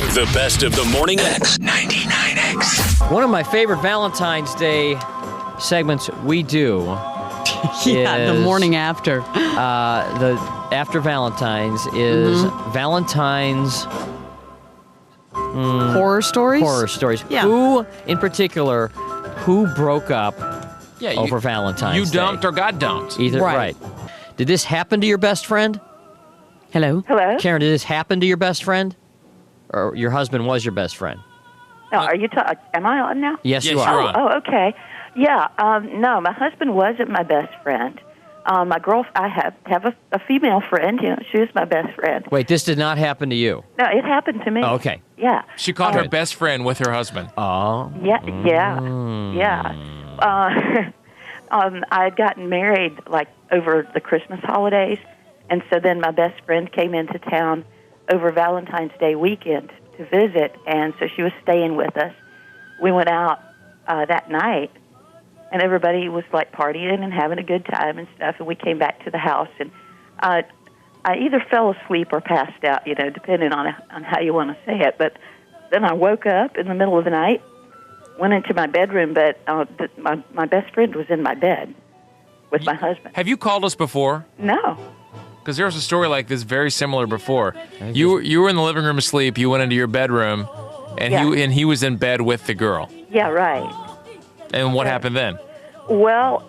The best of the morning X 99X. One of my favorite Valentine's Day segments we do Yeah, the morning after. the after Valentine's is Valentine's Horror stories? horror stories. Yeah. Who, in particular, who broke up Yeah, over Valentine's you Day? dumped or got dumped. Either Right. Did this happen to your best friend? Hello? Hello? Karen, did this happen to your best friend? Or your husband was your best friend? No, are you am I on now? Yes, Yes, you you're are. on. Oh, okay. Yeah, no, my husband wasn't my best friend. I have a female friend. You know, she was my best friend. Wait, this did not happen to you. No, it happened to me. Oh, okay. Yeah. She called her best friend with her husband. Oh. Yeah, yeah. I had gotten married like over the Christmas holidays, and so then my best friend came into town over Valentine's Day weekend to visit, and so she was staying with us. We went out that night, and everybody was like partying and having a good time and stuff, and we came back to the house, and I either fell asleep or passed out, you know, depending on how you want to say it. But then I woke up in the middle of the night, went into my bedroom, but my best friend was in my bed with my husband. Have you called us before? No. Because there was a story like this very similar before. You were in the living room asleep. You went into your bedroom, and Yeah. he was in bed with the girl. Yeah, right. And what happened then? Well,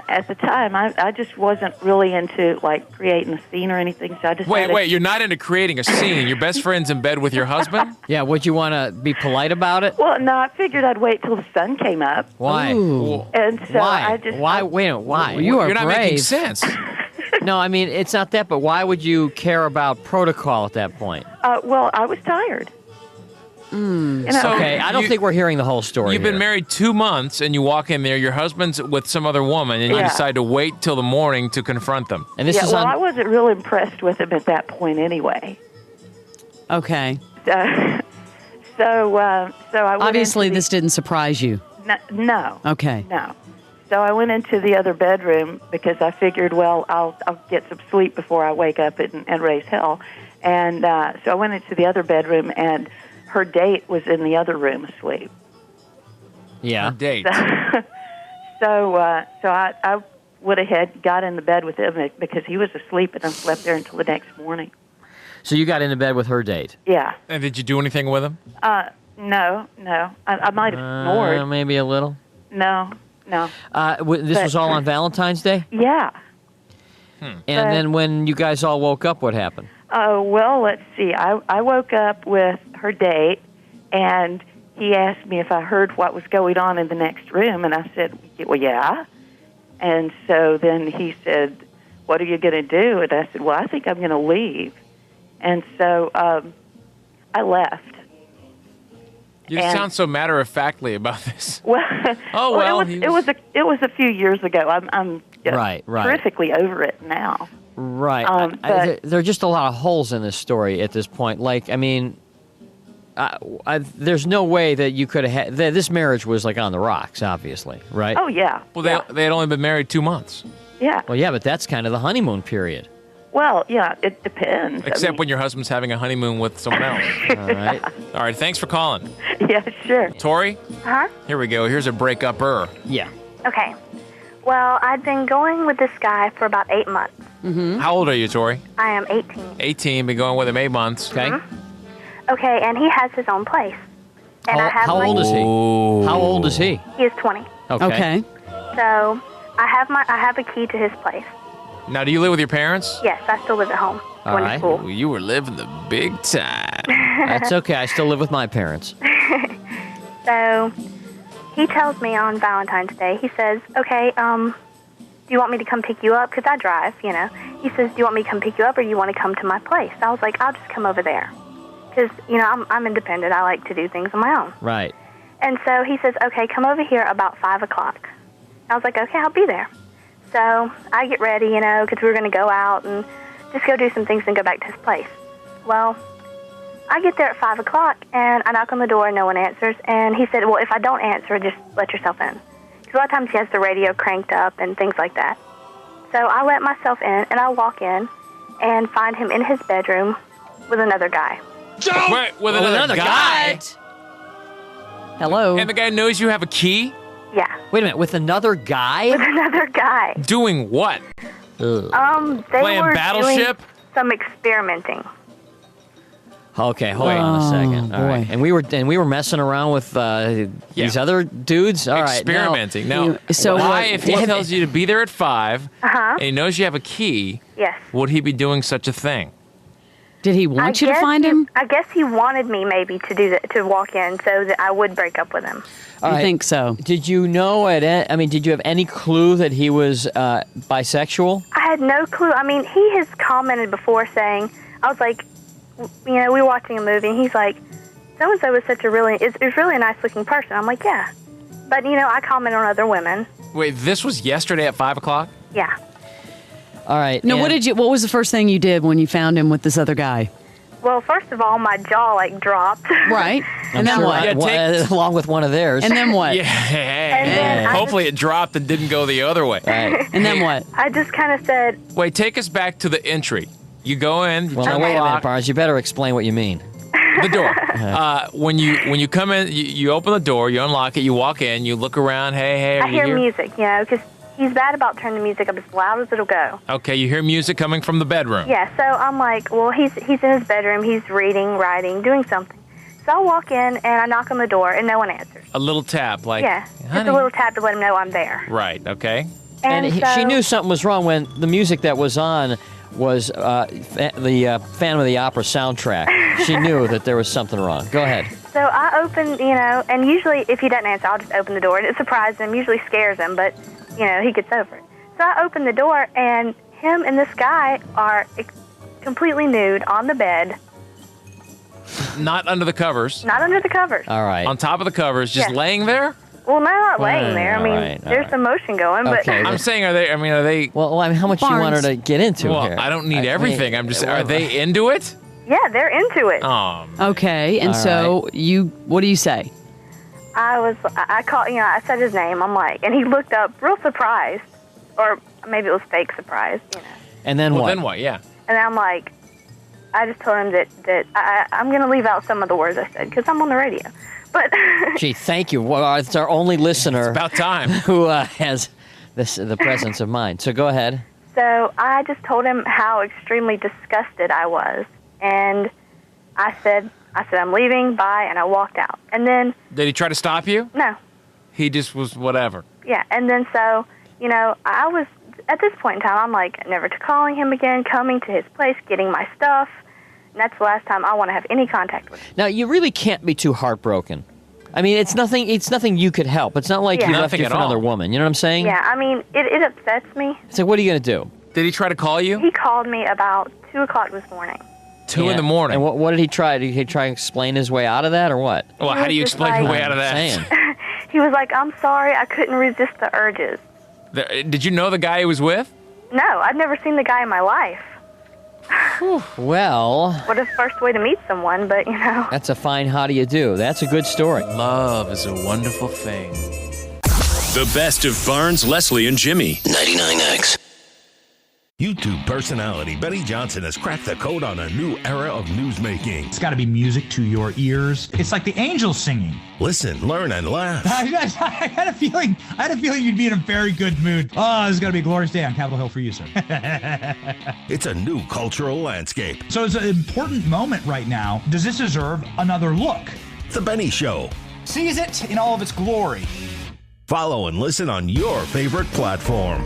at the time, I just wasn't really into, like, creating a scene or anything, so I decided... Wait, you're not into creating a scene. Your best friend's in bed with your husband? Yeah, would you want to be polite about it? Well, no, I figured I'd wait till the sun came up. Why? Ooh. And so Why? I just... Why? Wait a minute, why? Well, you are You're not making brave. sense. No, I mean, it's not that, but why would you care about protocol at that point? Well, I was tired. You know, So- Okay, I don't You- think we're hearing the whole story. You've been here. married 2 months, and you walk in there. Your husband's with some other woman, and you Yeah. decide to wait till the morning to confront them. And this yeah, is well, on. I wasn't real impressed with him at that point anyway. Okay. So I went Obviously, into this didn't surprise you. No. Okay. No. So I went into the other bedroom because I figured, well, I'll get some sleep before I wake up and raise hell. And so I went into the other bedroom, and her date was in the other room asleep. Yeah. Date. So I went ahead, got in the bed with him because he was asleep, and I slept there until the next morning. So you got into bed with her date? Yeah. And did you do anything with him? No. I might have snored. Maybe a little. No. This But- was all on Valentine's Day? Yeah. And then when you guys all woke up, what happened? Well, let's see. I woke up with her date, and he asked me if I heard what was going on in the next room, and I said, well, yeah. And so then he said, what are you going to do? And I said, well, I think I'm going to leave. And so I left. You And- sound so matter-of-factly about this. Well, Oh, well, he it was a few years ago. I'm Right. terrifically over it now. Right. But- there are just a lot of holes in this story at this point. Like, I mean, there's no way that you could have had... This marriage was, like, on the rocks, obviously, right? Oh yeah. Well, yeah. they had only been married 2 months. Yeah. Well, yeah, but that's kind of the honeymoon period. Well, yeah. It depends. Except when your husband's having a honeymoon with someone else. All right. All right, thanks for calling. Yeah, sure. Tori, Huh? here we go. Here's a breakup-er. Yeah. Okay. Well, I'd been going with this guy for about 8 months. How old are you, Tori? I am 18. 18, been going with him 8 months. Okay. Okay, and he has his own place. And I have How my, old is he? Ooh. How old is he? He is 20. Okay. So I have a key to his place. Now, do you live with your parents? Yes, I still live at home. All Going right. to school. Well, you were living the big time. That's okay. I still live with my parents. So he tells me on Valentine's Day, he says, okay, do you want me to come pick you up? Because I drive, you know. He says, do you want me to come pick you up or you want to come to my place? I was like, I'll just come over there. Because, you know, I'm independent. I like to do things on my own. Right. And so he says, okay, come over here about 5 o'clock. I was like, okay, I'll be there. So I get ready, you know, because we were going to go out and just go do some things and go back to his place. Well, I get there at 5 o'clock, and I knock on the door, and no one answers. And he said, well, if I don't answer, just let yourself in. Because a lot of times he has the radio cranked up and things like that. So I let myself in, and I walk in and find him in his bedroom with another guy. Wait, with another guy? Hello. And the guy knows you have a key? Yeah, Wait a minute, with another with guy? another guy. Doing what? They Playing were Battleship? doing some experimenting. Okay, hold on a second. All right. boy. And we were messing around with these other dudes. All right. Experimenting. Now, you- so why, what- if he tells you to be there at 5 and he knows you have a key, Yes. would he be doing such a thing? Did he want you to guess find him? I guess he wanted me maybe to do that, to walk in so that I would break up with him. All I right. think so. Did you know did you have any clue that he was bisexual? I had no clue. I mean, he has commented before saying, I was like, we were watching a movie, and he's like, so-and-so is such a really, is really a nice-looking person. I'm like, yeah. But, I comment on other women. Wait, this was yesterday at 5 o'clock? Yeah. All right. No, and- what was the first thing you did when you found him with this other guy? Well, first of all, my jaw, dropped. Right. And then Sure, what? Yeah, along with one of theirs. And then what? then I Hopefully it dropped and didn't go the other way. Right. And then what? I just kind of said, Wait, take us back to the entry. You go in, you Well, turn now wait the a minute, lock, Barnes. You better explain what you mean. the door. When you come in, you open the door, you unlock it, you walk in, you look around. Hey, are I you hear here? music, because he's bad about turning the music up as loud as it'll go. Okay, you hear music coming from the bedroom. Yeah, so I'm like, well, he's in his bedroom. He's reading, writing, doing something. So I walk in, and I knock on the door, and no one answers. A little tap, like, Yeah, just honey. a little tap to let him know I'm there. Right, okay. And so, she knew something was wrong when the music that was on was the Phantom of the Opera soundtrack. She knew that there was something wrong. Go ahead. So I open, and usually if he doesn't answer, I'll just open the door. And it surprises him, usually scares him, but, he gets over it. So I open the door, and him and this guy are completely nude on the bed, Not under the covers. not under the covers. All right. On top of the covers, just Yeah. laying there? Well, not laying there. I mean, all right, all there's right. some motion going, but Okay. I'm saying, are they... Well, how much you want her to get into Well, here? I don't need everything. I'm just... Are well, they into it? yeah, they're into it. Okay. And All so what do you say? I called, I said his name. I'm like, and he looked up real surprised, or maybe it was fake surprised, And then Well, what? then what? Yeah. And I'm like, I just told him that I'm going to leave out some of the words I said because I'm on the radio. But Gee, thank you. Well, it's our only listener About time. who has the presence of mind. So go ahead. so I just told him how extremely disgusted I was, and I said I'm leaving, bye, and I walked out. And then Did he try to stop you? no, He just was whatever. yeah, and then so I was at this point in time, I'm like never to calling him again, coming to his place, getting my stuff. And that's the last time I want to have any contact with him. Now, you really can't be too heartbroken. I mean, it's nothing you could help. It's not like Yeah. you left Nothing you at for another all. woman. You know what I'm saying? Yeah, I mean, it upsets me. It's like, what are you going to do? Did he try to call you? He called me about 2 o'clock this morning. 2 in the morning. And what did he try? Did he try and explain his way out of that or what? Well, how do you was just explain your like- way out of that? Saying. He was like, I'm sorry, I couldn't resist the urges. Did you know the guy he was with? No, I've never seen the guy in my life. Well, What a first way to meet someone, but that's a fine how do you do. That's a good story. Love is a wonderful thing. The best of Barnes, Leslie, and Jimmy. 99X. YouTube personality Benny Johnson has cracked the code on a new era of newsmaking. It's got to be music to your ears. It's like the angels singing. Listen, learn, and laugh. I had a feeling you'd be in a very good mood. Oh, this is going to be a glorious day on Capitol Hill for you, sir. It's a new cultural landscape. So it's an important moment right now. Does this deserve another look? The Benny Show. Seize it in all of its glory. Follow and listen on your favorite platform.